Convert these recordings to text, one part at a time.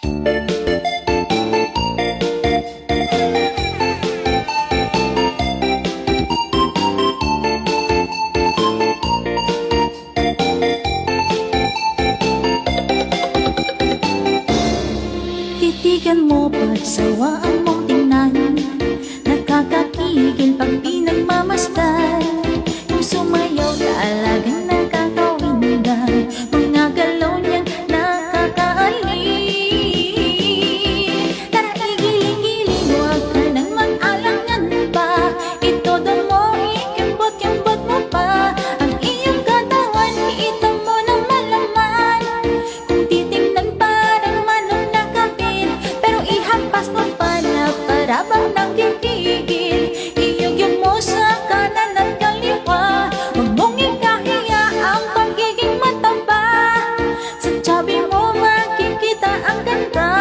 Titigan mo ba't sawaan mong tingnan? Nakakakigil pag pinagmamasdan. Yung sumayaw talagang nakakawinan, mga galaw niyang nakakaalin. Tara igiling-giling, huwag ka nang mag-alangan pa. Itodo mo, ikembot-kembot mo pa ang iyong katawan, iita mo na malaman. Kung titingnan parang manong nakapit, pero ihampas mo pa na para bang nagtitigil. Iyugin mo sa kanan at kaliwa, huwag mong ikahiya ang pagiging mataba. Sa tabi mo makikita ang ganda.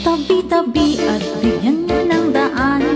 Tabi-tabi at bigyan mo ng daan,